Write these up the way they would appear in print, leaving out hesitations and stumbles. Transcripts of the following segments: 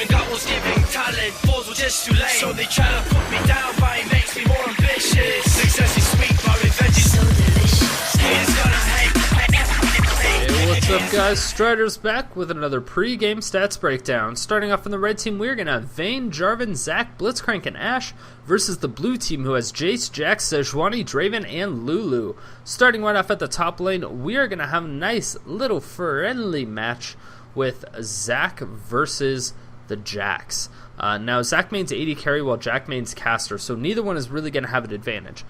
When God was giving talent, balls were just too late. So they try to put me down, but it makes me more ambitious. Success is sweet, but revenge is so delicious. Haters gonna hate. Hey, what's up, guys? Strider's back with another pre-game stats breakdown. Starting off on the red team, we're going to have Vayne, Jarvan, Zac, Blitzcrank, and Ashe versus the blue team, who has Jayce, Jax, Sejuani, Draven, and Lulu. Starting right off at the top lane, we are going to have a nice little friendly match with Zac versus the Jax. Now, Zac mains AD carry while Jack mains caster, so neither one is really going to have an advantage.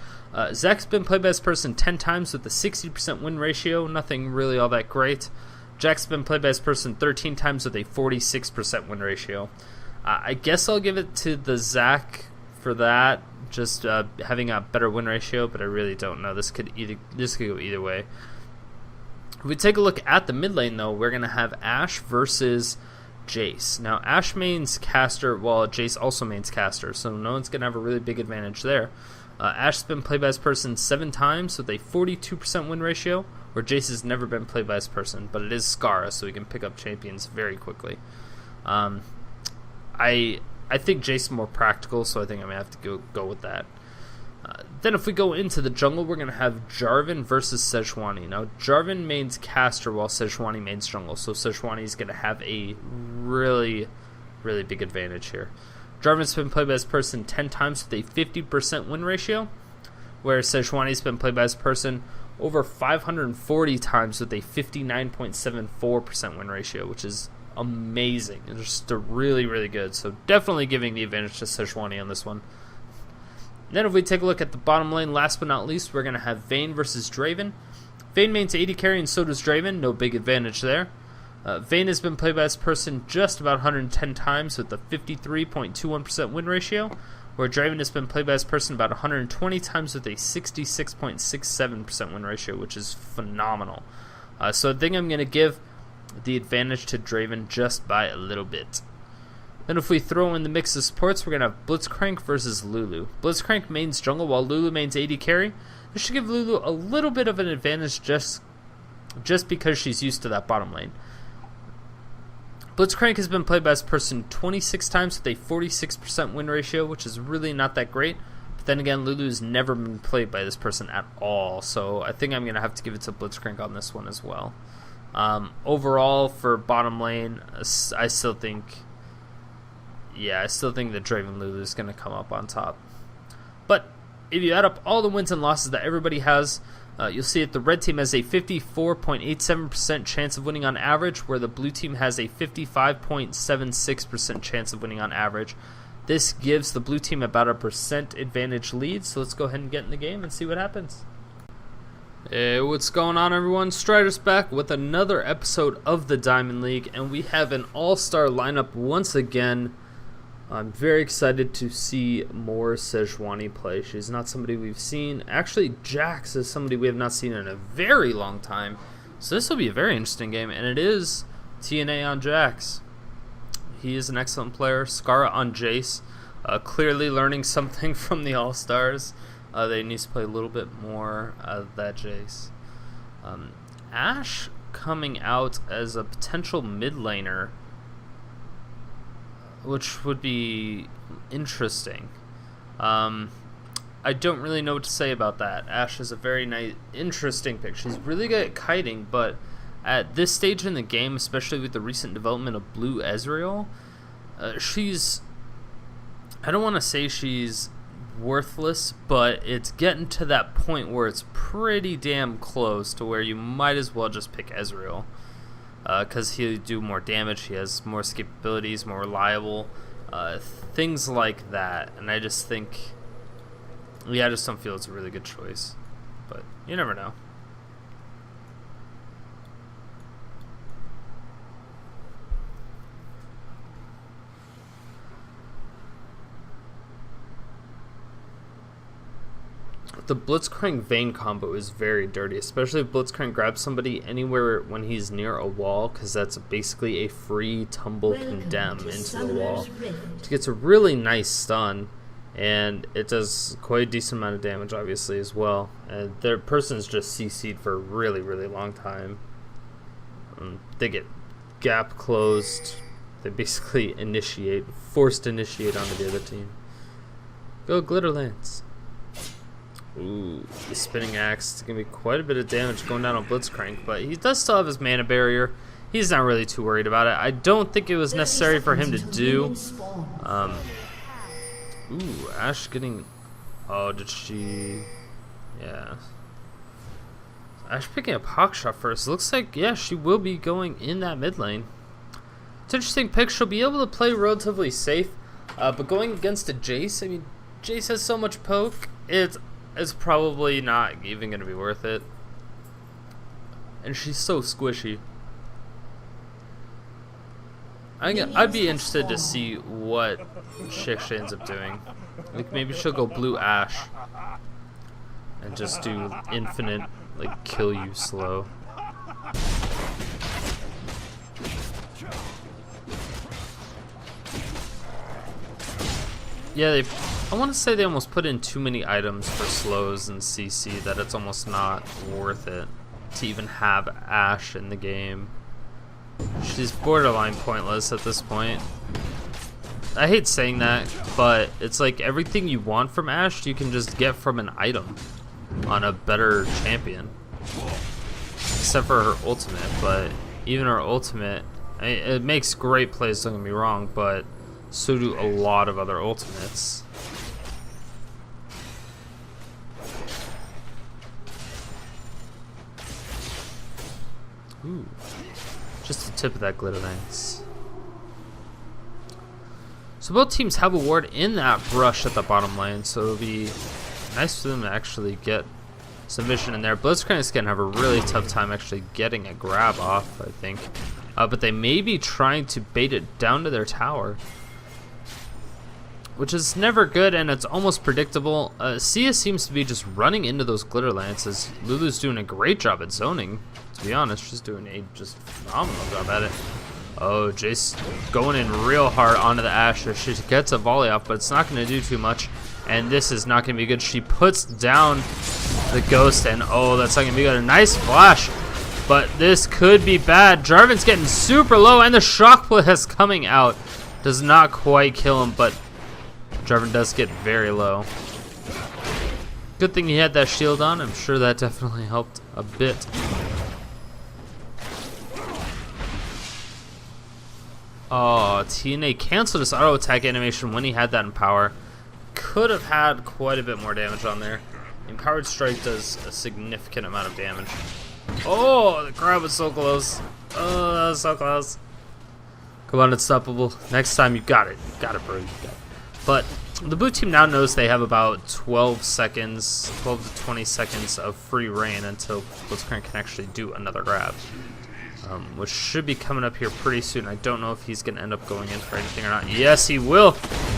Zac's been played by this person 10 times with a 60% win ratio, nothing really all that great. Jack's been played by this person 13 times with a 46% win ratio. I guess I'll give it to the Zac for that, just having a better win ratio, but I really don't know. This could go either way. If we take a look at the mid lane, though, we're going to have Ashe versus Jayce. Now, Ashe mains caster while Jayce also mains caster, so no one's going to have a really big advantage there. Ashe's been played by this person 7 times with a 42% win ratio, where Jayce has never been played by this person, but it is Scarra, so he can pick up champions very quickly. I think Jayce is more practical, so I think I'm going to have to go with that. Then if we go into the jungle, we're going to have Jarvan versus Sejuani. Now, Jarvan mains caster while Sejuani mains jungle, so Sejuani is going to have a really, really big advantage here. Jarvan's been played by this person 10 times with a 50% win ratio, whereas Sejuani's been played by this person over 540 times with a 59.74% win ratio, which is amazing. It's just really, really good. So definitely giving the advantage to Sejuani on this one. Then if we take a look at the bottom lane, last but not least, we're going to have Vayne versus Draven. Vayne mains AD carry and so does Draven. No big advantage there. Vayne has been played by this person just about 110 times with a 53.21% win ratio, where Draven has been played by this person about 120 times with a 66.67% win ratio, which is phenomenal. So I think I'm going to give the advantage to Draven just by a little bit. Then if we throw in the mix of supports, we're going to have Blitzcrank versus Lulu. Blitzcrank mains jungle while Lulu mains AD carry. This should give Lulu a little bit of an advantage just because she's used to that bottom lane. Blitzcrank has been played by this person 26 times with a 46% win ratio, which is really not that great. But then again, Lulu's never been played by this person at all, so I think I'm going to have to give it to Blitzcrank on this one as well. Overall, for bottom lane, I still think that Draven Lulu is going to come up on top. But if you add up all the wins and losses that everybody has, you'll see that the red team has a 54.87% chance of winning on average, where the blue team has a 55.76% chance of winning on average. This gives the blue team about a percent advantage lead, so let's go ahead and get in the game and see what happens. Hey, what's going on, everyone? Strider's back with another episode of the Diamond League, and we have an all-star lineup once again. I'm very excited to see more Sejuani play. She's not somebody we've seen. Actually, Jax is somebody we have not seen in a very long time. So this will be a very interesting game, and it is TNA on Jax. He is an excellent player. Scarra on Jayce. Clearly learning something from the All-Stars. They need to play a little bit more of that Jayce. Ashe coming out as a potential mid laner, which would be interesting. I don't really know what to say about that. Ashe is a very nice, interesting pick. She's really good at kiting, but at this stage in the game, especially with the recent development of Blue Ezreal, she's, I don't want to say she's worthless, but it's getting to that point where it's pretty damn close to where you might as well just pick Ezreal. Because he'll do more damage, he has more escapabilities, more reliable, things like that. And I just think, I just don't feel it's a really good choice. But you never know. The Blitzcrank Vayne combo is very dirty, especially if Blitzcrank grabs somebody anywhere when he's near a wall, because that's basically a free tumble condemn into the wall. It gets a really nice stun, and it does quite a decent amount of damage, obviously, as well. And their person's just CC'd for a really, really long time. They get gap closed They basically forced initiate onto the other team. Go Glitterlance. Ooh, the spinning axe is going to be quite a bit of damage going down on Blitzcrank, but he does still have his mana barrier. He's not really too worried about it. I don't think it was necessary for him to do. Ooh, Ashe getting... Oh, did she... Yeah. Ashe picking up Hawkshot first. Looks like, yeah, she will be going in that mid lane. It's an interesting pick. She'll be able to play relatively safe, but going against a Jayce, I mean, Jayce has so much poke, it's probably not even going to be worth it. And she's so squishy. I'd be interested to see what she ends up doing. Like maybe she'll go blue Ashe and just do infinite, like, kill you slow. Yeah, I want to say they almost put in too many items for slows and CC that it's almost not worth it to even have Ashe in the game. She's borderline pointless at this point. I hate saying that, but it's like everything you want from Ashe you can just get from an item on a better champion. Except for her ultimate, but even her ultimate, it makes great plays, don't get me wrong, but so do a lot of other ultimates. Ooh. Just the tip of that glitter lance. So both teams have a ward in that brush at the bottom lane, so it'll be nice for them to actually get some vision in there. Blitzcrank is going to have a really tough time actually getting a grab off, I think. But they may be trying to bait it down to their tower, which is never good, and it's almost predictable. Seeiya seems to be just running into those glitter lances. Lulu's doing a great job at zoning, to be honest. She's doing a just phenomenal job at it. Oh, Jayce going in real hard onto the Ashe. She gets a volley off, but it's not going to do too much. And this is not going to be good. She puts down the ghost, and oh, that's not going to be good. A nice flash, but this could be bad. Jarvan's getting super low, and the shock blast coming out does not quite kill him, but Jarvan does get very low. Good thing he had that shield on. I'm sure that definitely helped a bit. Oh, TNA canceled his auto attack animation when he had that in power. Could have had quite a bit more damage on there. Empowered Strike does a significant amount of damage. Oh, the grab was so close. Oh, that was so close. Come on, Unstoppable. Next time you got it. You got it, bro. You got it. But the blue team now knows they have about 12 to 20 seconds of free reign until Blitzcrank can actually do another grab. Which should be coming up here pretty soon. I don't know if he's going to end up going in for anything or not. Yes, he will.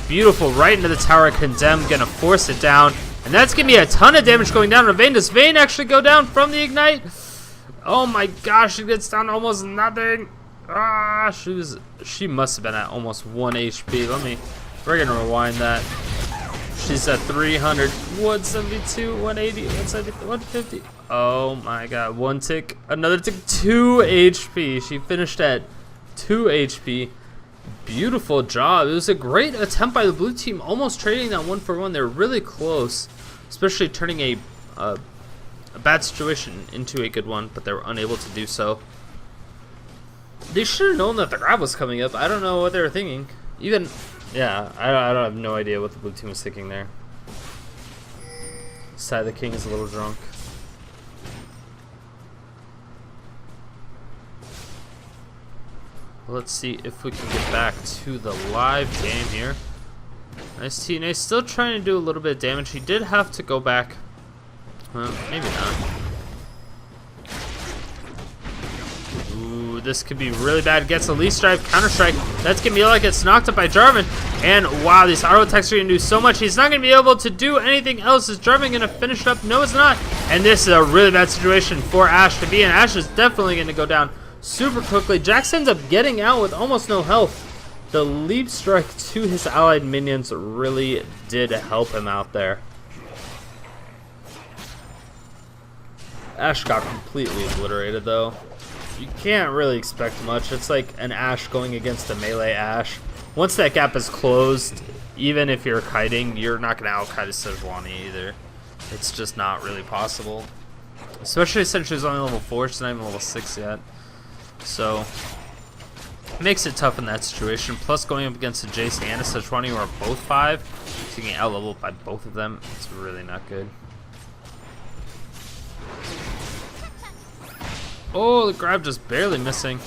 Beautiful. Right into the tower. Condemn. Going to force it down. And that's going to be a ton of damage going down on Vayne. Does Vayne actually go down from the ignite? Oh my gosh. It gets down to almost nothing. Ah, she must have been at almost 1 HP. We're going to rewind that. She's at 300, 172, 180, 170, 150. Oh my god. One tick, another tick, 2 HP. She finished at 2 HP. Beautiful job. It was a great attempt by the blue team, almost trading that 1-for-1. They're really close, especially turning a bad situation into a good one, but they were unable to do so. They should have known that the grab was coming up. I don't know what they were thinking. Yeah, I don't have no idea what the blue team was thinking there. Side the King is a little drunk. Let's see if we can get back to the live game here. Nice TNA, still trying to do a little bit of damage. He did have to go back. Well, maybe not. Ooh, this could be really bad. Gets a Leaf Strike, Counter Strike. That's going to be like it's knocked up by Jarvan. And wow, these auto attacks are going to do so much. He's not going to be able to do anything else. Is Jarvan going to finish it up? No, it's not. And this is a really bad situation for Ashe to be in. Ashe is definitely going to go down super quickly. Jax ends up getting out with almost no health. The Leap Strike to his allied minions really did help him out there. Ashe got completely obliterated though. you can't really expect much. It's like an Ashe going against a melee Ashe. Once that gap is closed, even if you're kiting, you're not going to out-kite a Sejuani either. It's just not really possible. Especially since she's only level 4, she's not even level 6 yet. So, it makes it tough in that situation. Plus, going up against a Jayce and a Sejuani who are both 5, so you get out-leveled by both of them, it's really not good. Oh, the grab just barely missing.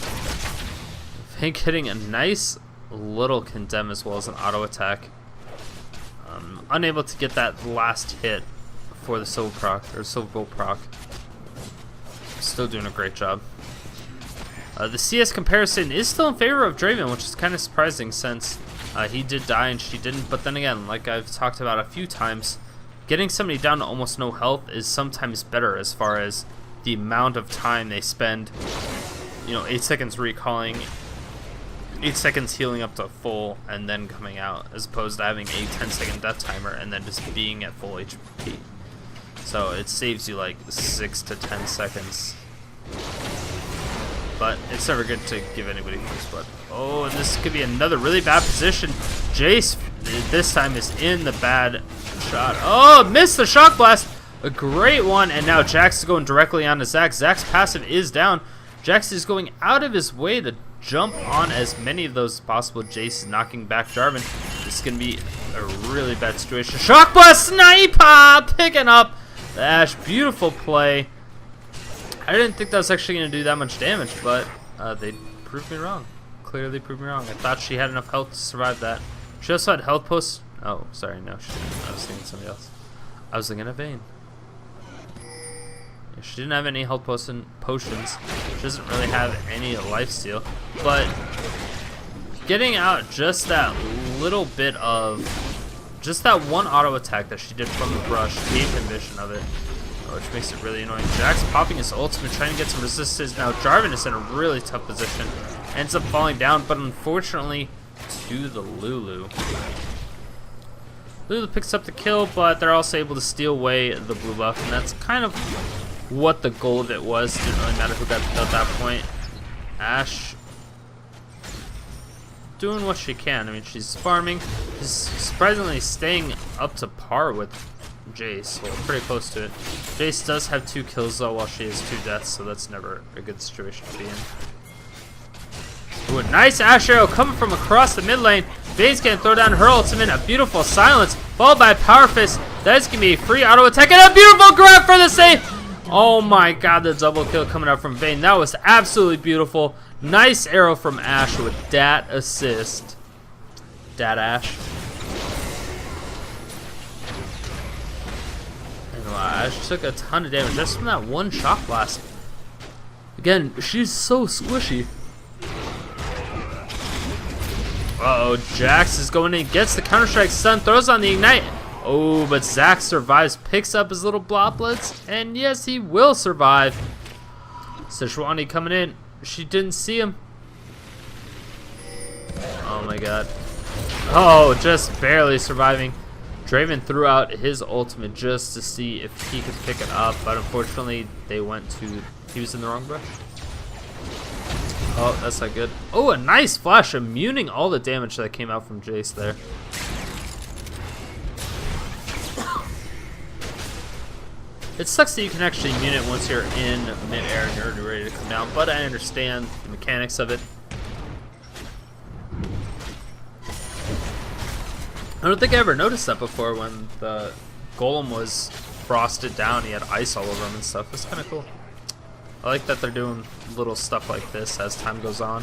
Vayne hitting a nice little condemn as well as an auto attack. Unable to get that last hit for the silver proc or silver bolt proc. Still doing a great job. The CS comparison is still in favor of Draven, which is kind of surprising since he did die and she didn't. But then again, like I've talked about a few times, getting somebody down to almost no health is sometimes better as far as the amount of time they spend, 8 seconds recalling, 8 seconds healing up to full, and then coming out, as opposed to having a 10-second death timer and then just being at full HP. So it saves you like 6 to 10 seconds. But it's never good to give anybody first blood. Oh, and this could be another really bad position. Jayce this time is in the bad shot. Oh, missed the shock blast. A great one, and now Jax is going directly onto Zac. Zac's passive is down. Jax is going out of his way to jump on as many of those as possible. Jayce is knocking back Jarvan. This is going to be a really bad situation. Shock blast sniper picking up the Ashe. Beautiful play. I didn't think that was actually going to do that much damage, but they proved me wrong. Clearly proved me wrong. I thought she had enough health to survive that. She also had health posts. Oh, sorry, no, she didn't. I was thinking somebody else. I was thinking of Vayne. She didn't have any health potions. She doesn't really have any lifesteal. But getting out just that little bit of, just that one auto attack that she did from the brush gave him vision of it, which makes it really annoying. Jax popping his ultimate, trying to get some resistance. Now Jarvan is in a really tough position. Ends up falling down, but unfortunately to the Lulu. Lulu picks up the kill, but they're also able to steal away the blue buff, and that's kind of what the goal of it was. Didn't really matter who got the kill at that point. Ashe doing what she can. I mean, she's farming. She's surprisingly staying up to par with Jayce. Well, pretty close to it. Jayce does have 2 kills though, while she has 2 deaths, so that's never a good situation to be in. Ooh, a nice Ashe arrow coming from across the mid lane. Vayne's gonna throw down her ultimate. A beautiful silence, followed by a power fist. That's gonna be a free auto attack and a beautiful grab for the save. Oh my god, the double kill coming out from Vayne. That was absolutely beautiful. Nice arrow from Ashe with that assist. Dat Ashe. And Ashe took a ton of damage just from that one shock blast. Again, she's so squishy. Uh-oh, Jax is going in, gets the Counter-Strike stun, throws on the Ignite. Oh, but Zac survives, picks up his little bloplets, and yes, he will survive. Sejuani coming in. She didn't see him. Oh my god. Oh, just barely surviving. Draven threw out his ultimate just to see if he could pick it up, but unfortunately, they went to... He was in the wrong brush. Oh, that's not good. Oh, a nice flash, immuning all the damage that came out from Jayce there. It sucks that you can actually immune it once you're in mid-air and you're already ready to come down, but I understand the mechanics of it. I don't think I ever noticed that before when the golem was frosted down. He had ice all over him and stuff. It's kind of cool. I like that they're doing little stuff like this as time goes on.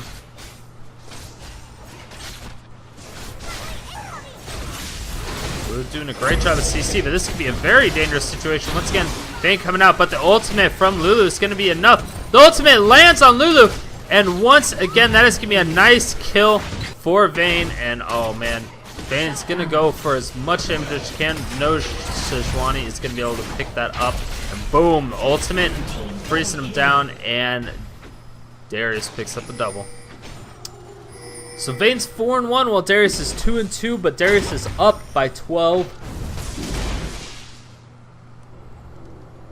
We're doing a great job at CC, but this could be a very dangerous situation. Once again, Vayne coming out, but the ultimate from Lulu is going to be enough. The ultimate lands on Lulu, and once again, that is going to be a nice kill for Vayne. And oh man, Vayne's going to go for as much damage as she can. No, Sejuani is going to be able to pick that up. And boom, the ultimate freezing him down, and Darius picks up the double. So Vayne's 4-1 while Darius is 2-2, but Darius is up by 12.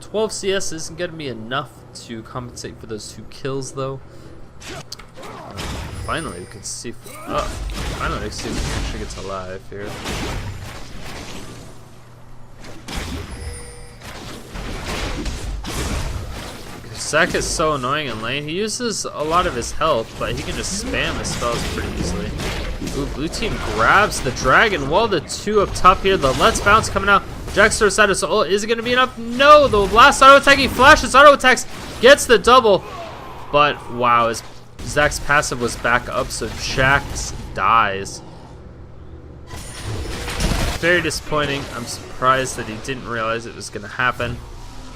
12 CS isn't going to be enough to compensate for those 2 kills, though. Finally, we can see. Finally, we can see if he actually gets alive here. Zach is so annoying in lane. He uses a lot of his health, but he can just spam his spells pretty easily. Ooh, blue team grabs the dragon. Well, the 2 up top here. The Let's Bounce coming out. Jax throws out his ult. Is it going to be enough? No. The last auto attack, he flashes, auto attacks, gets the double. But wow, Zach's passive was back up, so Jax dies. Very disappointing. I'm surprised that he didn't realize it was going to happen.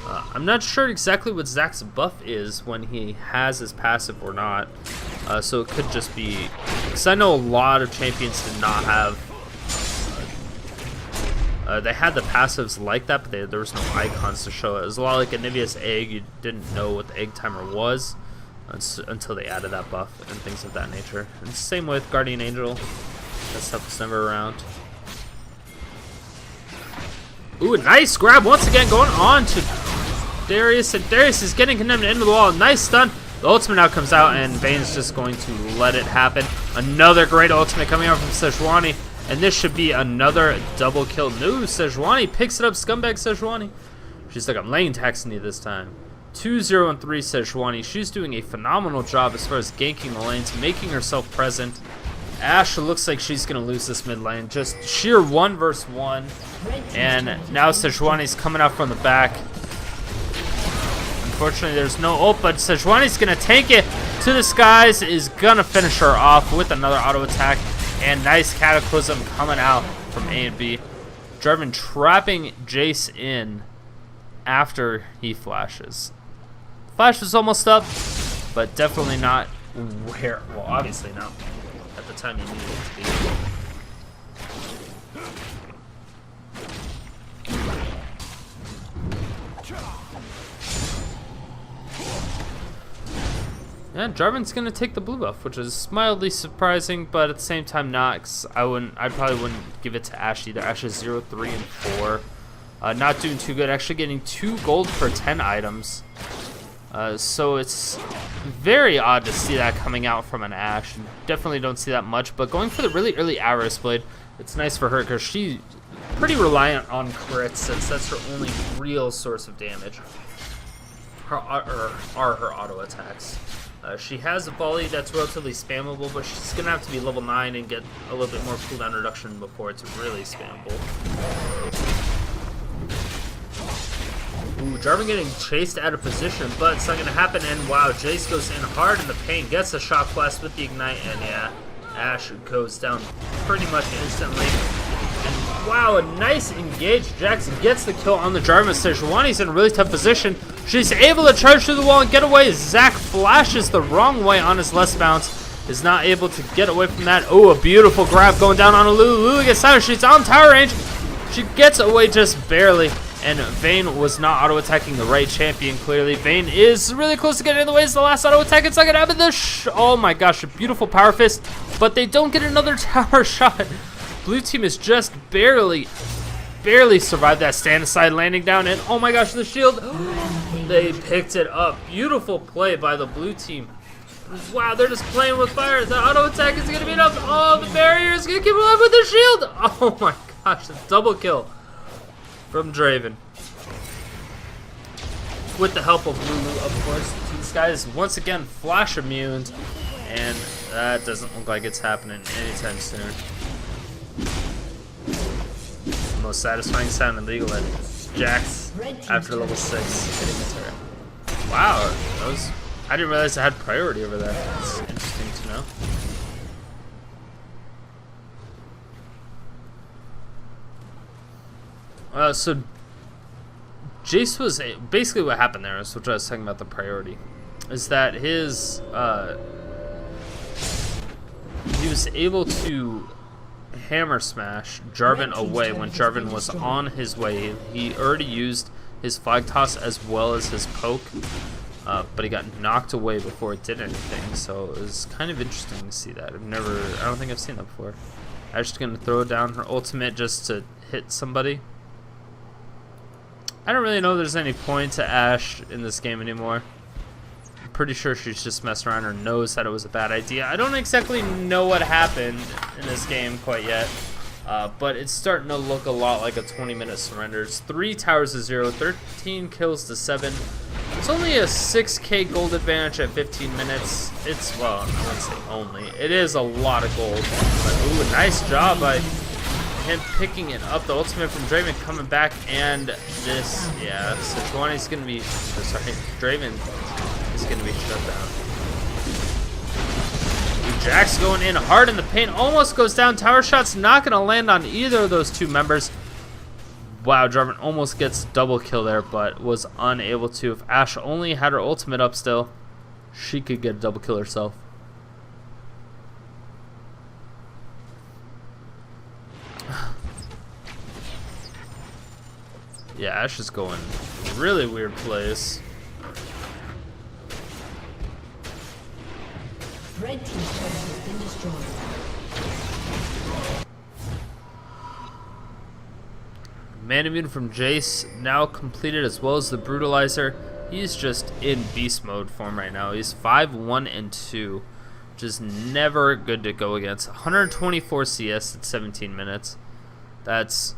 I'm not sure exactly what Zach's buff is when he has his passive or not. So it could just be, because I know a lot of champions did not have, they had the passives like that, but there was no icons to show it. It was a lot like Anivia's egg. You didn't know what the egg timer was until they added that buff and things of that nature. And same with Guardian Angel. That stuff was never around. Ooh, a nice grab once again going on to Darius, and Darius is getting condemned into the wall. Nice stun. The ultimate now comes out, and Vayne's just going to let it happen. Another great ultimate coming out from Sejuani, and this should be another double kill. No, Sejuani picks it up. Scumbag Sejuani. She's like, I'm lane taxing you this time. 2-0 and 3 Sejuani. She's doing a phenomenal job as far as ganking the lanes, making herself present. Ashe looks like she's going to lose this mid lane. Just sheer 1 versus 1. And now Sejuani's coming out from the back. Unfortunately, there's no ult, but Sejuani's going to take it to the skies. Is going to finish her off with another auto attack. And nice Cataclysm coming out from A and B. Jarvan trapping Jayce in after he flashes. Flash was almost up, but definitely not where, well, obviously not at the time you needed it to be. Yeah, Jarvan's gonna take the blue buff, which is mildly surprising, but at the same time not. 'Cause I probably wouldn't give it to Ashe either. Ashe is 0, 3, and 4. Not doing too good. Actually getting 2 gold per 10 items. So it's very odd to see that coming out from an Ashe. Definitely don't see that much, but going for the really early Avarice Blade, it's nice for her because she's pretty reliant on crits since that's her only real source of damage. Her auto attacks. She has a volley that's relatively spammable, but she's going to have to be level 9 and get a little bit more cooldown reduction before it's really spammable. Ooh, Jarvan getting chased out of position, but it's not going to happen, and wow, Jayce goes in hard in the paint, gets a Shock Blast with the Ignite, and yeah, Ashe goes down pretty much instantly. And wow, a nice engage. Jackson gets the kill on the Jarvan. Sejuani's in a really tough position. She's able to charge through the wall and get away. Zach flashes the wrong way on his less bounce. Is not able to get away from that. Oh, a beautiful grab going down on a Lulu. Lulu gets out. She's on tower range. She gets away just barely. And Vayne was not auto-attacking the right champion, clearly. Vayne is really close to getting in the way. It's the last auto-attack. It's not going to happen. Oh my gosh, a beautiful power fist. But they don't get another tower shot. Blue team is just barely survived that stand-aside landing down. And oh my gosh, the shield. They picked it up. Beautiful play by the blue team. Wow, they're just playing with fire. The auto-attack is going to be enough. Oh, the barrier is going to keep alive with the shield. Oh my gosh, a double kill from Draven. With the help of Lulu, of course. These guys, once again, flash immune. And that doesn't look like it's happening anytime soon. The most satisfying sound in League of Legends. Jax, after level 6, hitting the turret. Wow, that was... I didn't realize I had priority over that. That's interesting to know. So Jayce was basically what happened there is what I was talking about the priority is that his he was able to hammer smash Jarvan away when Jarvan was on his way. He already used his flag toss as well as his poke, but he got knocked away before it did anything. So it was kind of interesting to see that. I don't think I've seen that before. Ashe's gonna throw down her ultimate just to hit somebody. I don't really know if there's any point to Ashe in this game anymore. pretty sure she's just messing around or knows that it was a bad idea. I don't exactly know what happened in this game quite yet, but it's starting to look a lot like a 20-minute surrender. It's 3 towers to 0, 13 kills to 7. It's only a 6k gold advantage at 15 minutes. It's, well, I wouldn't say only. It is a lot of gold. But, ooh, nice job by him picking it up. The ultimate from Draven coming back, and this, yeah, Sejuani's going to be, sorry, Draven is going to be shut down. Jax going in hard in the paint, almost goes down. Tower shot's not going to land on either of those two members. Wow, Jarvan almost gets double kill there, but was unable to. If Ashe only had her ultimate up still, she could get a double kill herself. Yeah, Ashe is going really weird place. Red team's turret has been destroyed. Man immune from Jayce now completed, as well as the brutalizer. He's just in beast mode form right now. He's 5-1-2, which is never good to go against. 124 CS at 17 minutes. That's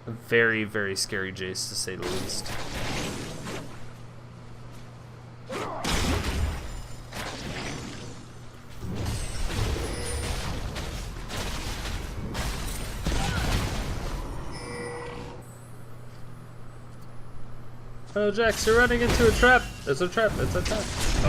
a very, very scary Jayce, to say the least. Oh, Jax, you're running into a trap. There's a trap. It's a trap.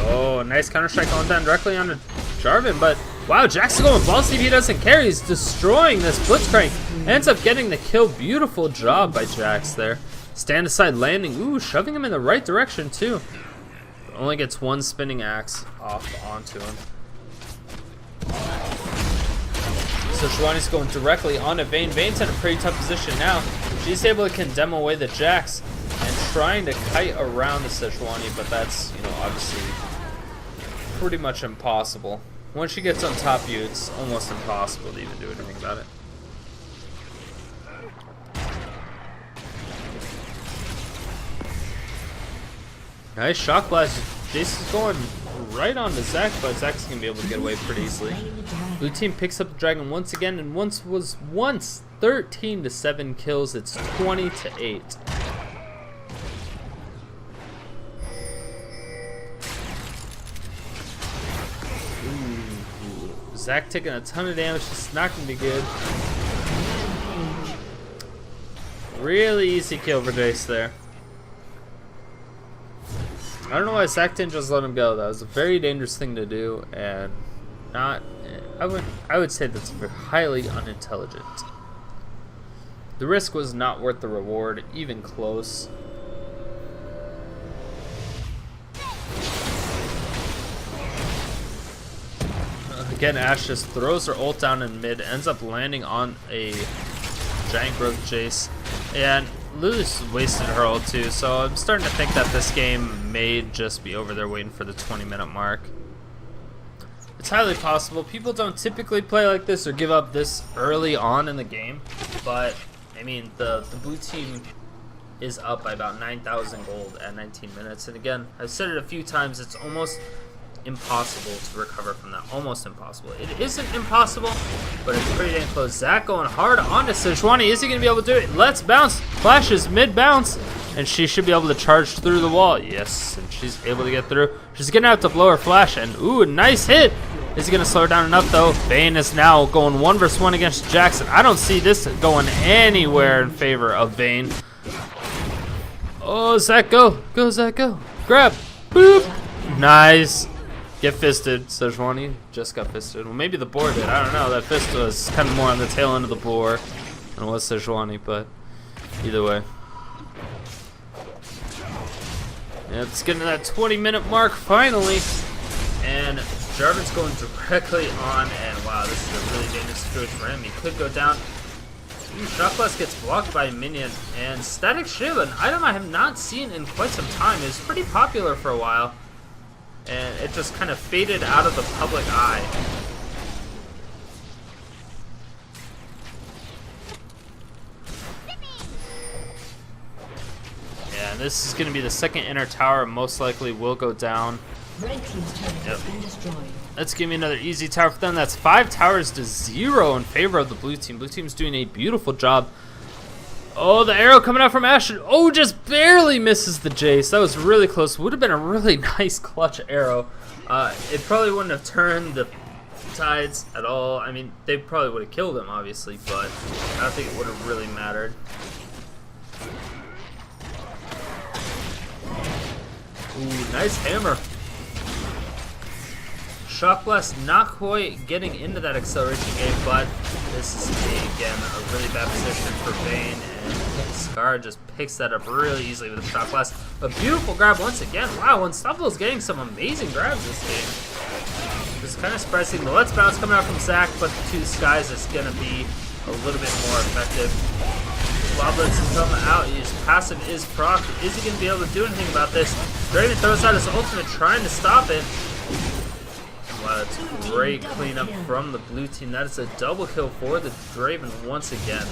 Oh, nice counter strike going down directly onto Jarvan, but wow, Jax is going ball sleep. He doesn't care. He's destroying this Blitzcrank. Ends up getting the kill. Beautiful job by Jax there. Stand aside landing. Ooh, shoving him in the right direction too. But only gets one spinning axe off onto him. So Sejuani's going directly onto Vayne. Vayne's in a pretty tough position now. She's able to condemn away the Jax and trying to kite around the Sejuani, but that's, you know, obviously pretty much impossible. Once she gets on top of you, it's almost impossible to even do anything about it. Nice shock blast. Jayce is going right on to Zach, but Zach's going to be able to get away pretty easily. Blue team picks up the dragon once again, and once 13-7 kills. It's 20-8. Zach taking a ton of damage. It's not going to be good. Really easy kill for Jayce there. I don't know why Zach didn't just let him go. That was a very dangerous thing to do, and not. I would say that's highly unintelligent. The risk was not worth the reward, even close. Again, Ashe just throws her ult down in mid, ends up landing on a giant growth Jayce, and Lulu's wasted her ult too, so I'm starting to think that this game may just be over there waiting for the 20-minute mark. It's highly possible. People don't typically play like this or give up this early on in the game, but I mean, the blue team is up by about 9,000 gold at 19 minutes, and again, I've said it a few times, it's almost impossible to recover from that. Almost impossible. It isn't impossible, but it's pretty damn close. Zach going hard onto Sejuani. Is he going to be able to do it? Let's bounce. Flashes mid bounce, and she should be able to charge through the wall. Yes, and she's able to get through. She's going to have to blow her flash, and ooh, nice hit. Is he going to slow her down enough though? Vayne is now going 1 versus 1 against Jackson. I don't see this going anywhere in favor of Vayne. Oh, Zach, go. Go, Zach, go. Grab. Boop. Nice. Get fisted. Sejuani just got fisted. Well, maybe the boar did. I don't know. That fist was kind of more on the tail end of the boar than it was Sejuani, but either way. Yeah, it's getting to that 20-minute mark finally. And Jarvan's going directly on, and wow, this is a really dangerous situation for him. He could go down. Ooh, Shock Blast gets blocked by a minion, and Static Shiv, an item I have not seen in quite some time, is pretty popular for a while. And it just kind of faded out of the public eye. Yeah, and this is going to be the second inner tower, most likely will go down. Red team's turret has been destroyed. Let's give me another easy tower for them. That's 5 towers to 0 in favor of the blue team. Blue team's doing a beautiful job. Oh, the arrow coming out from Ashe. Oh, just barely misses the Jayce. That was really close. Would have been a really nice clutch arrow. It probably wouldn't have turned the tides at all. I mean, they probably would have killed him, obviously, but I don't think it would have really mattered. Ooh, nice hammer. Shock Blast not quite getting into that acceleration game, but this is, again, a really bad position for Vayne, and Scarra just picks that up really easily with a Shock Blast. A beautiful grab once again. Wow, Unstoppable's getting some amazing grabs this game. It's kind of surprising. The Let's Bounce coming out from Zach, but the 2 Skies is going to be a little bit more effective. Woblets is coming out. His passive is proc. Is he going to be able to do anything about this? Draven throws out his ultimate, trying to stop it. Wow, that's great cleanup from the blue team. That is a double kill for the Draven once again.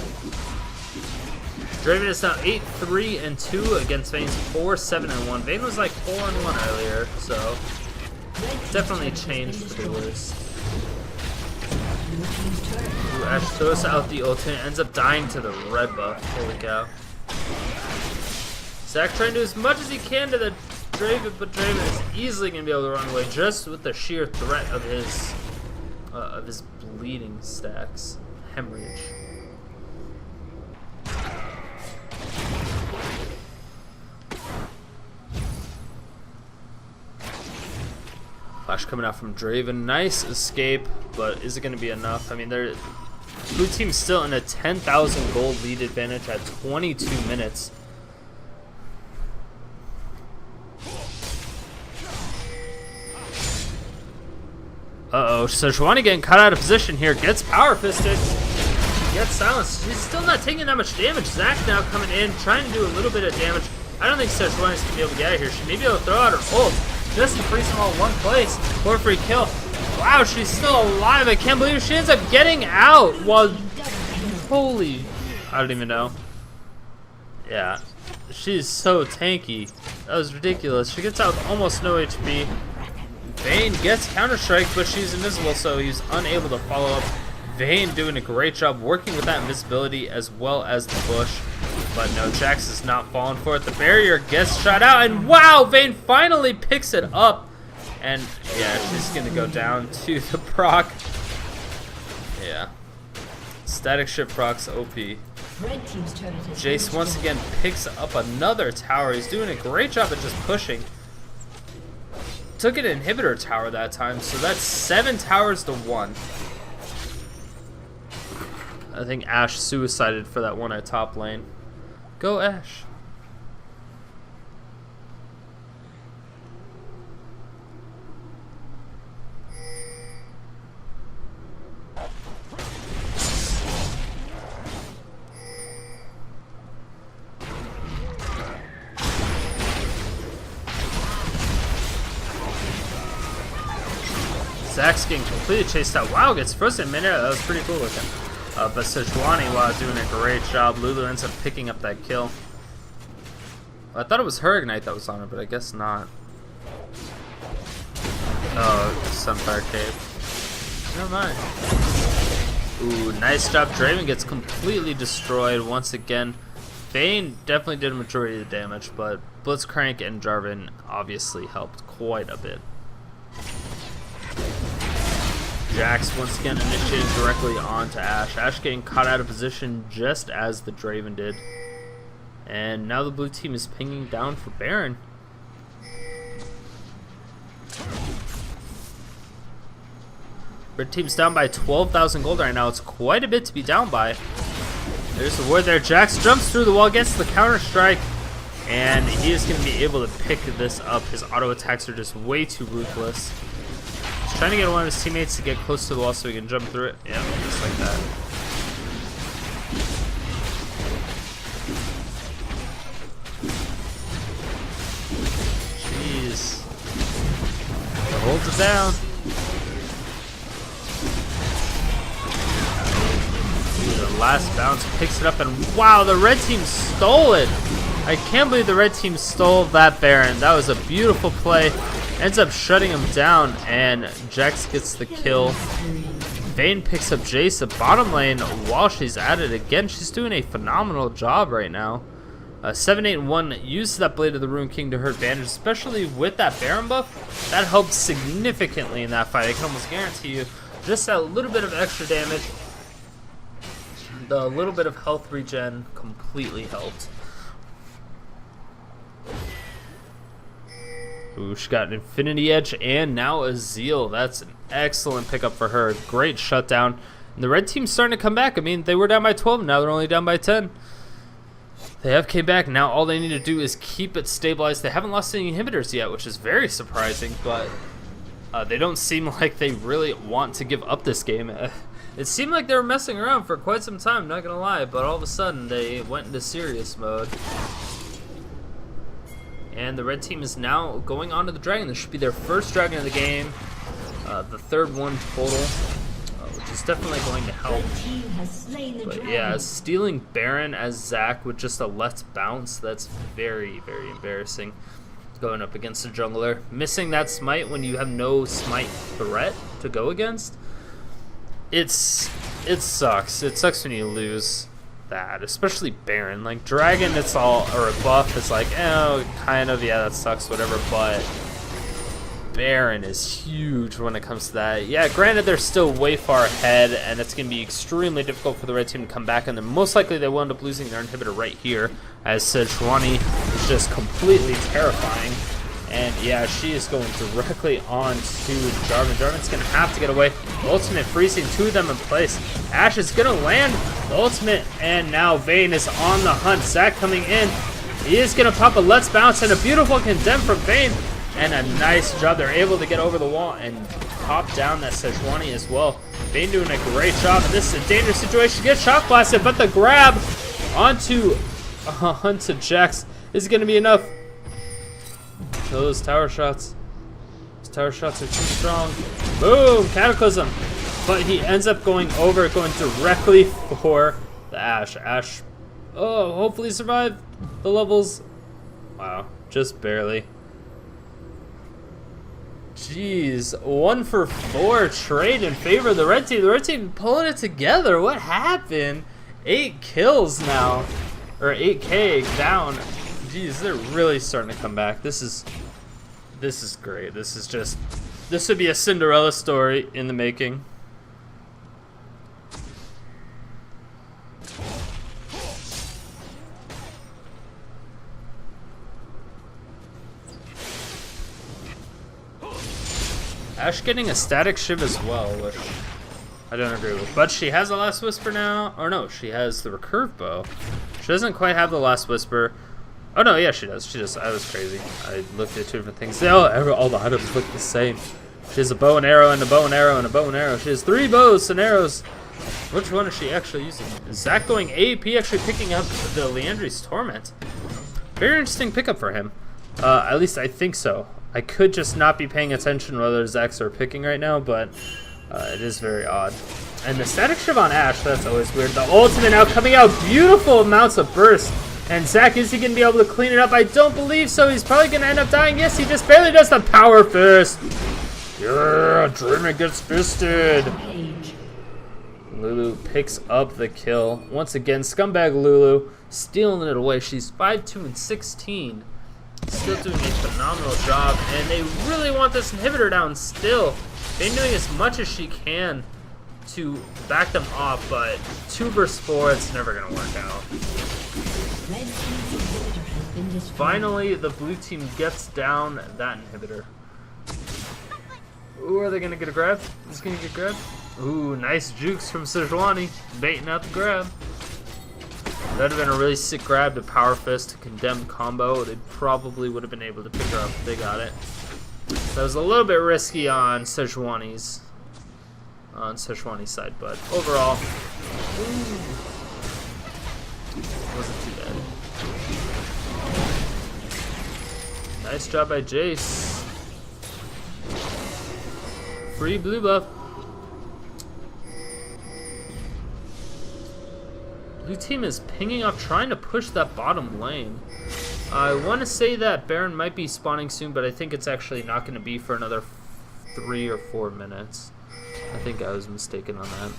Draven is now 8-3-2 against Vayne's 4-7-1. Vayne was like 4-1 earlier, so definitely changed for the worse. Ooh, Ashe throws out the ultimate, ends up dying to the red buff. Holy cow. Zach trying to do as much as he can to the Draven, but Draven is easily going to be able to run away just with the sheer threat of his bleeding stacks. Hemorrhage. Flash coming out from Draven. Nice escape, but is it going to be enough? I mean, blue team's still in a 10,000 gold lead advantage at 22 minutes. Uh-oh, Sejuani getting cut out of position here. Gets power fisted. Gets silenced. She's still not taking that much damage. Zach now coming in, trying to do a little bit of damage. I don't think Sejuani's going to be able to get out of here. She may be able to throw out her ult. Just to freeze them all in one place. For a free kill. Wow, she's still alive. I can't believe she ends up getting out. While, holy, I don't even know. Yeah, she's so tanky. That was ridiculous. She gets out with almost no HP. Vayne gets Counter-Strike, but she's invisible, so he's unable to follow up. Vayne doing a great job working with that invisibility as well as the bush. But no, Jax is not falling for it. The barrier gets shot out, and wow, Vayne finally picks it up. And yeah, she's going to go down to the proc. Yeah. Static Ship procs OP. Jayce once again picks up another tower. He's doing a great job at just pushing. Took an inhibitor tower that time, so that's 7 towers to 1. I think Ashe suicided for that one at top lane. Go Ashe. Zach's getting completely chased out. Wow, gets frozen in midair. That was pretty cool looking. But Sejuani, wow, doing a great job. Lulu ends up picking up that kill. I thought it was her Ignite that was on her, but I guess not. Oh, Sunfire Cave. Never mind. Ooh, nice job. Draven gets completely destroyed once again. Vayne definitely did a majority of the damage, but Blitzcrank and Jarvan obviously helped quite a bit. Jax once again initiating directly onto Ashe. Ashe getting caught out of position just as the Draven did. And now the blue team is pinging down for Baron. Red team's down by 12,000 gold right now. It's quite a bit to be down by. There's the ward there. Jax jumps through the wall, gets the counter strike, and he is going to be able to pick this up. His auto attacks are just way too ruthless. He's trying to get one of his teammates to get close to the wall so he can jump through it. Yeah, just like that. Jeez. Holds it down. The last bounce picks it up, and wow, the red team stole it. I can't believe the red team stole that Baron. That was a beautiful play. ends up shutting him down, and Jayce gets the kill. Vayne picks up Jayce at bottom lane while she's at it again. She's doing a phenomenal job right now. 7-8-1 uses that Blade of the Ruined King to her advantage, especially with that Baron buff. That helped significantly in that fight. I can almost guarantee you just that little bit of extra damage, the little bit of health regen completely helped. Ooh, she got an Infinity Edge and now a Zeal. That's an excellent pickup for her. Great shutdown. And the red team's starting to come back. I mean, they were down by 12, now they're only down by 10. They have came back. Now all they need to do is keep it stabilized. They haven't lost any inhibitors yet, which is very surprising, but they don't seem like they really want to give up this game. It seemed like they were messing around for quite some time, not gonna lie, but all of a sudden they went into serious mode. And the red team is now going on to the dragon. This should be their first dragon of the game, the third one total, which is definitely going to help. But yeah, stealing Baron as Zac with just a let's bounce, that's very, very embarrassing. Going up against a jungler. Missing that smite when you have no smite threat to go against. It sucks. It sucks when you lose that, especially Baron. Like Dragon, it's all, or a buff, it's like, oh, kind of, yeah, that sucks, whatever, but Baron is huge when it comes to that. Yeah, granted, they're still way far ahead, and it's going to be extremely difficult for the red team to come back, and then most likely they will end up losing their inhibitor right here, as Sejuani is just completely terrifying. And yeah, she is going directly on to Jarvan. Jarvan's going to have to get away. Ultimate freezing two of them in place. Ashe is going to land the ultimate, and now Vayne is on the hunt. Zac coming in. He is going to pop a Let's Bounce, and a beautiful condemn from Vayne. And a nice job. They're able to get over the wall and pop down that Sejuani as well. Vayne doing a great job. And this is a dangerous situation. Get shock blasted, but the grab onto Jayce is going to be enough. Those tower shots. Those tower shots are too strong. Boom! Cataclysm. But he ends up going directly for the Ashe. Ashe, oh, hopefully survive the levels. Wow, just barely. Jeez, 1 for 4 trade in favor of the red team. The red team pulling it together. What happened? 8 kills now, or 8k down. Jeez, they're really starting to come back. This is great. This would be a Cinderella story in the making. Ashe getting a static shiv as well, which I don't agree with. But she has the Last Whisper now. Or no, she has the recurve bow. She doesn't quite have the Last Whisper. Oh no, yeah, she does. She just, I was crazy. I looked at 2 different things. All the items look the same. She has a bow and arrow and a bow and arrow and a bow and arrow. She has 3 bows and arrows. Which one is she actually using? Is Zac going AP, actually picking up the Liandry's Torment? Very interesting pickup for him. At least I think so. I could just not be paying attention whether Zacs are picking right now, but it is very odd. And the static shiv on Ashe, that's always weird. The ultimate now coming out, beautiful amounts of burst. And Zac, is he going to be able to clean it up? I don't believe so. He's probably going to end up dying. Yes, he just barely does the power fist. Yeah, Draven gets fisted. Lulu picks up the kill. Once again, scumbag Lulu stealing it away. She's 5-2-16. Still doing a phenomenal job. And they really want this inhibitor down still. They're doing as much as she can to back them off, but 2 versus 4, it's never going to work out. Finally, the blue team gets down that inhibitor. Ooh, are they going to get a grab? Is going to get grabbed? Ooh, nice jukes from Sejuani, baiting out the grab. That would have been a really sick grab to power fist to condemn combo. They probably would have been able to pick her up if they got it. That was a little bit risky on Sejuani's side, but overall, wasn't too bad. Nice job by Jayce. Free blue buff. Blue team is pinging up, trying to push that bottom lane. I want to say that Baron might be spawning soon, but I think it's actually not going to be for another 3 or 4 minutes. I think I was mistaken on that.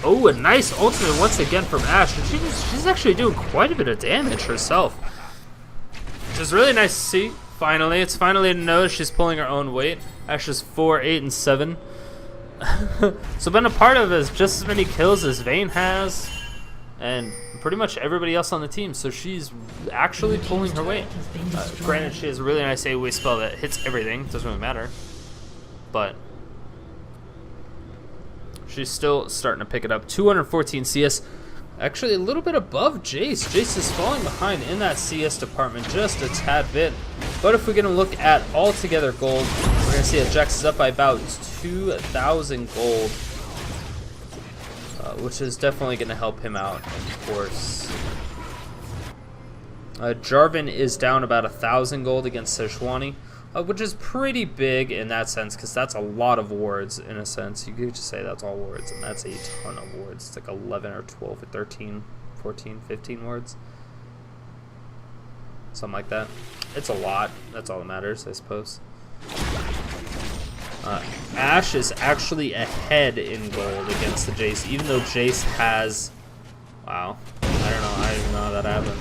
Oh, a nice ultimate once again from Ashe. And she's actually doing quite a bit of damage herself. Which is really nice to see. Finally, it's finally to know she's pulling her own weight. Ashe is 4, 8, and 7. So been a part of as just as many kills as Vayne has. And pretty much everybody else on the team. So she's actually pulling her weight. Granted, she has a really nice AoE spell that hits everything. Doesn't really matter. But she's still starting to pick it up. 214 CS. Actually, a little bit above Jayce. Jayce is falling behind in that CS department just a tad bit. But if we're going to look at altogether gold, we're going to see that Jax is up by about 2,000 gold. Which is definitely going to help him out, of course. Jarvan is down about 1,000 gold against Sejuani, which is pretty big in that sense, because that's a lot of wards, in a sense. You could just say that's all wards, and that's a ton of wards. It's like 11 or 12 or 13, 14, 15 wards. Something like that. It's a lot. That's all that matters, I suppose. Ashe is actually ahead in gold against the Jayce, even though Jayce has... Wow. I don't know. I didn't know how that happened.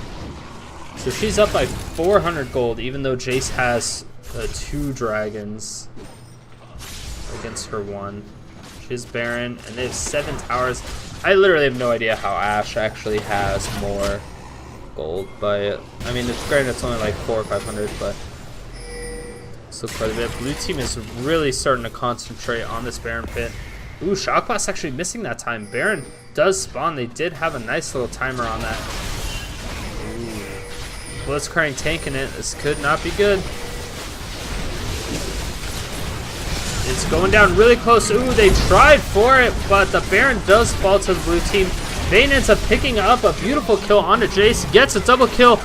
So she's up by 400 gold, even though Jayce has 2 dragons against her 1. She has Baron, and they have 7 towers. I literally have no idea how Ashe actually has more gold, but I mean, it's granted it's only like 400 or 500, but still quite a bit. Blue team is really starting to concentrate on this Baron pit. Ooh, Shock Blast actually missing that time. Baron does spawn. They did have a nice little timer on that. Ooh. Blitzcrank tanking it. This could not be good. It's going down really close. Ooh, they tried for it, but the Baron does fall to the blue team. Vayne ends up picking up a beautiful kill onto Jayce. Gets a double kill.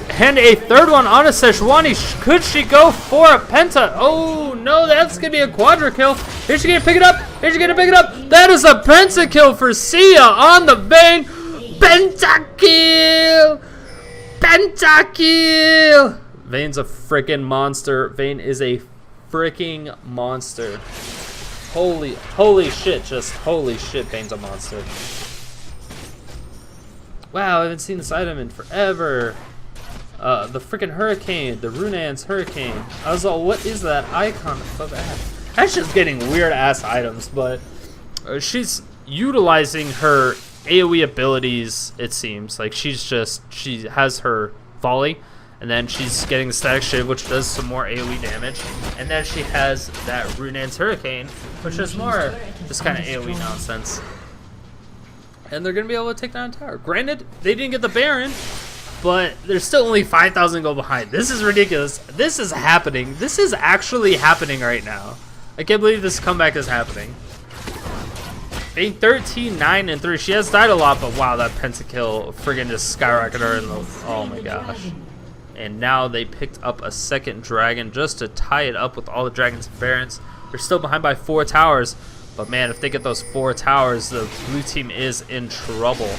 And a third one on a Sejuani. Could she go for a penta? Oh no, that's gonna be a quadra kill. Is she gonna pick it up? Is she gonna pick it up? That is a penta kill for Seeiya on the Vayne. Pentakill! Pentakill! Vayne's a freaking monster. Vayne is a freaking monster. Holy shit, just holy shit, Vayne's a monster. Wow, I haven't seen this item in forever. The freaking hurricane, the Runan's hurricane. I was all, what is that icon above Ashe? Ashe is getting weird ass items, but she's utilizing her AoE abilities, it seems. Like she has her volley, and then she's getting the static shiv, which does some more AoE damage, and then she has that Runan's hurricane, which is more just kind of AoE nonsense. And they're gonna be able to take down a tower. Granted, they didn't get the Baron, but they're still only 5,000 gold behind. This is ridiculous. This is happening. This is actually happening right now. I can't believe this comeback is happening. Being 13, 9, and 3. She has died a lot, but wow, that pentakill friggin' just skyrocketed her in the... Oh my gosh. And now they picked up a second dragon just to tie it up with all the dragons and barons. They're still behind by 4 towers. But man, if they get those 4 towers, the blue team is in trouble.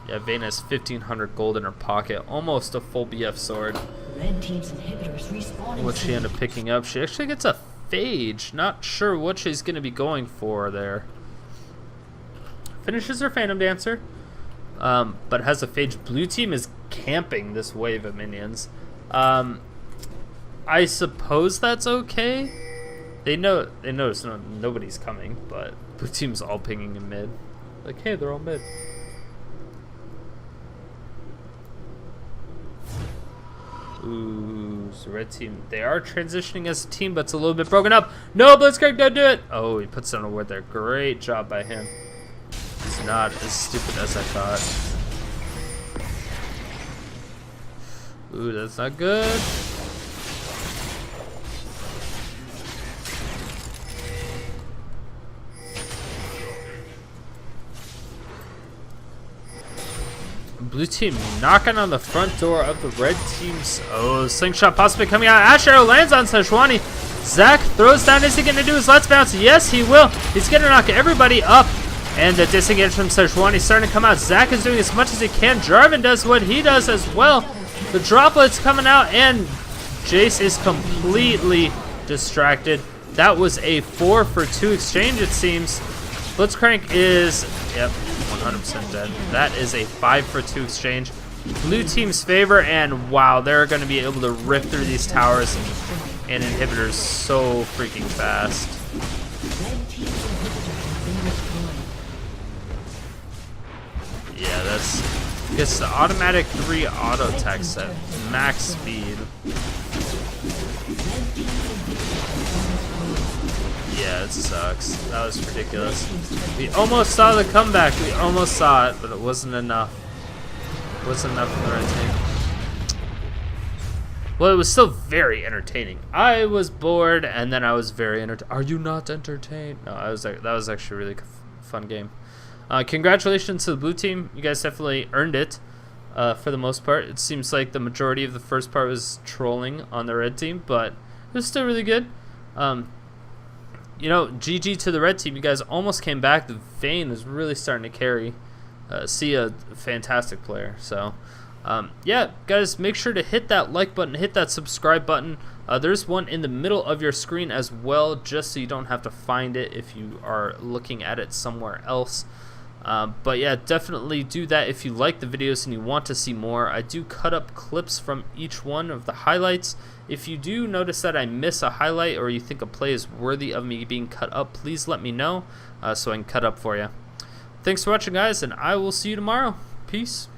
Yeah, Vayne has 1,500 gold in her pocket, almost a full BF sword. Red team's inhibitors respawning. What she ended up picking up, she actually gets a Phage. Not sure what she's going to be going for there. Finishes her Phantom Dancer, but has a Phage. Blue team is camping this wave of minions. I suppose that's okay. They notice nobody's coming, but blue team's all pinging in mid. Like, hey, they're all mid. Ooh, so red team, they are transitioning as a team, but it's a little bit broken up. No, Blitzcrank, don't do it. Oh, he puts down a ward there. Great job by him. It's not as stupid as I thought. Ooh, that's not good. Blue Blue team knocking on the front door of the red team's. Oh, slingshot possibly coming out. Ashe arrow lands on Sejuani. Zach throws down. Is he going to do his let's bounce? Yes, he will. He's going to knock everybody up. And the disengage from Sejuani starting to come out. Zach is doing as much as he can. Jarvan does what he does as well. The droplets coming out, and Jayce is completely distracted. That was a 4-for-2 exchange, it seems. Blitzcrank is, yep, 100% dead. That is a 5-for-2 exchange. Blue team's favor, and wow, they're going to be able to rip through these towers and inhibitors so freaking fast. Yeah, that's gets the automatic 3 auto attacks at max speed. Yeah, it sucks. That was ridiculous. We almost saw the comeback. We almost saw it, but it wasn't enough. It wasn't enough for the red team. Well, it was still very entertaining. I was bored, and then I was very entertained. Are you not entertained? No, that was actually a really fun game. Congratulations to the blue team. You guys definitely earned it for the most part. It seems like the majority of the first part was trolling on the red team, but it was still really good. You know, GG to the red team. You guys almost came back. The Vayne was really starting to carry. Seeiya, fantastic player. So, yeah, guys, make sure to hit that like button, hit that subscribe button. There's one in the middle of your screen as well, just so you don't have to find it if you are looking at it somewhere else. But yeah, definitely do that if you like the videos and you want to see more. I do cut up clips from each one of the highlights. If you do notice that I miss a highlight or you think a play is worthy of me being cut up, please let me know so I can cut up for you. Thanks for watching, guys, and I will see you tomorrow. Peace.